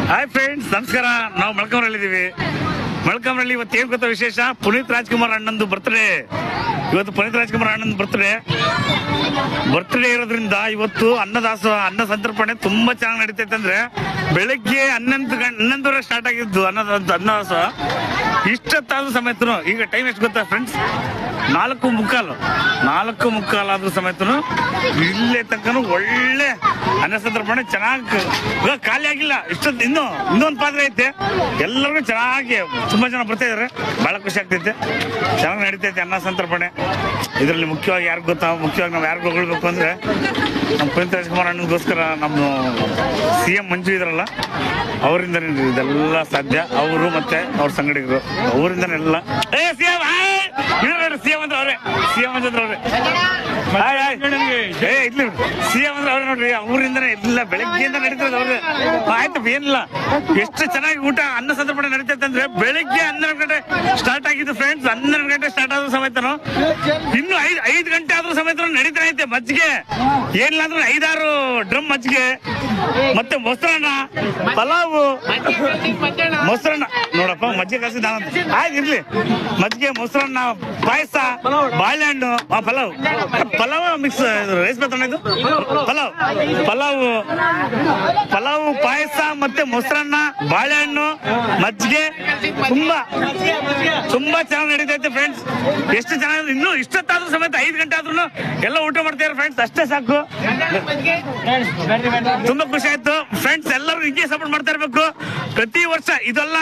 Hi friends, ನಮಸ್ಕಾರ. ನಾವು ಮೊಳಕಾಮರಳ್ಳಿದ್ದೀವಿ. ಮೊಳಕಾಮರಳ್ಳಿ ಇವತ್ತು ಏನ್ ಗೊತ್ತಾ ವಿಶೇಷ? ಪುನೀತ್ ರಾಜ್ಕುಮಾರ್ ಅಣ್ಣಂದು ಬರ್ತ್ಡೇ. ಇವತ್ತು ಪುನೀತ್ ರಾಜ್ಕುಮಾರ್ ಅಣ್ಣಂದು ಬರ್ತ್ಡೇ ಇರೋದ್ರಿಂದ ಇವತ್ತು ಅನ್ನ ಸಂತರ್ಪಣೆ ತುಂಬಾ ಚೆನ್ನಾಗಿ ನಡೀತೈತೆ. ಅಂದ್ರೆ ಬೆಳಗ್ಗೆ 11:30 ಸ್ಟಾರ್ಟ್ ಆಗಿದ್ದು ಅನ್ನದಾಸೋಹ. ಇಷ್ಟೊತ್ತಾದ್ರೂ ಸಮೇತನು, ಈಗ ಟೈಮ್ ಎಷ್ಟು ಗೊತ್ತಾ ಫ್ರೆಂಡ್ಸ್? 4:45 ಆದ್ರೂ ಸಮೇತನು ಇಲ್ಲೇ ತನಕ ಒಳ್ಳೆ ಅನ್ನ ಸಂತರ್ಪಣೆ ಚೆನ್ನಾಗಿ ಖಾಲಿ ಆಗಿಲ್ಲ. ಇನ್ನೊಂದು ಪಾತ್ರೆ ಐತೆ. ಎಲ್ಲರಿಗೂ ಚೆನ್ನಾಗಿ ತುಂಬಾ ಜನ ಬರ್ತಾ ಇದಾರೆ. ಬಹಳ ಖುಷಿ ಆಗ್ತೈತೆ. ಚೆನ್ನಾಗಿ ನಡೀತೈತೆ ಅನ್ನ ಸಂತರ್ಪಣೆ. ಇದರಲ್ಲಿ ಮುಖ್ಯವಾಗಿ ನಾವು ಯಾರಿಗೂ ಹೊಗಳ್ಬೇಕು ಅಂದ್ರೆ ನಮ್ಮ ಪುನೀತ್ ರಾಜ್ಕುಮಾರ್ ಅಣ್ಣಗೋಸ್ಕರ ನಮ್ಮ CM ಮಂಜು ಇದ್ರಲ್ಲ, ಅವರಿಂದ ಇದೆಲ್ಲ ಸಾಧ್ಯ. ಅವರು ಮತ್ತೆ ಅವ್ರ ಸಂಗಡಿಗರು, ಅವರಿಂದನೇ ಎಲ್ಲ. CM ಅಂದ್ರೆ ಅವ್ರೆ. CM ಅಂದ್ರೆ ಅವ್ರೆ ನೋಡ್ರಿ. ಅವರಿಂದನೇ ಎಲ್ಲ ಬೆಳಗ್ಗೆಯಿಂದ ನಡೀತದೆ ಅವ್ರೆ. ಆಯ್ತು, ಏನಿಲ್ಲ. ಎಷ್ಟು ಚೆನ್ನಾಗಿ ಊಟ ಅನ್ನ ಸಂತರ್ಪಣೆ ನಡೀತೈತೆ ಅಂದ್ರೆ ಬೆಳಗ್ಗೆ 12 ಗಂಟೆ ಸ್ಟಾರ್ಟ್ ಆಗಿದ್ದು ಫ್ರೆಂಡ್ಸ್. 12 ಗಂಟೆ ಸ್ಟಾರ್ಟ್ ಆದ್ರೂ ಸಮೇತನು ಇನ್ನು 5 ಗಂಟೆ ಆದ್ರೂ ಸಮೇತ ನಡೀತಾ ಐತೆ. ಮಜ್ಜಿಗೆ ಏನಿಲ್ಲ ಅಂದ್ರೆ 5-6 ಡ್ರಮ್ ಮಜ್ಜಿಗೆ, ಮತ್ತೆ ಮೊಸರನ್ನ, ಪಲಾವು, ಮೊಸರನ್ನ ನೋಡಪ್ಪ, ಮಜ್ಜಿಗೆ ಕಾಸಿ ಆಯ್ತು ಇರ್ಲಿ. ಮಜ್ಜಿಗೆ, ಮೊಸರನ್ನ, ಪಾಯಸ, ಬಾಳೆಹಣ್ಣು, ಪಲಾವ್ ಮಿಕ್ಸ್ ರೈಸ್ ಇದು ಪಲಾವು, ಪಾಯಸ, ಮತ್ತೆ ಮೊಸರನ್ನ, ಬಾಳೆಹಣ್ಣು, ಮಜ್ಜಿಗೆ ತುಂಬಾ ಚೆನ್ನಾಗಿ ನಡೀತೈತೆ ಫ್ರೆಂಡ್ಸ್. ಎಷ್ಟು ಚೆನ್ನಾಗಿ ಇನ್ನು ಇಷ್ಟೊತ್ತಾದ್ರೂ ಸಮೇತ 5 ಗಂಟೆ ಆದ್ರೂ ಎಲ್ಲ ಊಟ ಮಾಡ್ತಾರೆ ಫ್ರೆಂಡ್ಸ್. ಅಷ್ಟೇ ಸಾಕು. ತುಂಬಾ ಖುಷಿ ಆಯ್ತು ಫ್ರೆಂಡ್ಸ್. ಎಲ್ಲರೂ ಹಿಂಗೆ ಸಪೋರ್ಟ್ ಮಾಡ್ತಾ ಇರ್ಬೇಕು ಪ್ರತಿ ವರ್ಷ. ಇದೆಲ್ಲ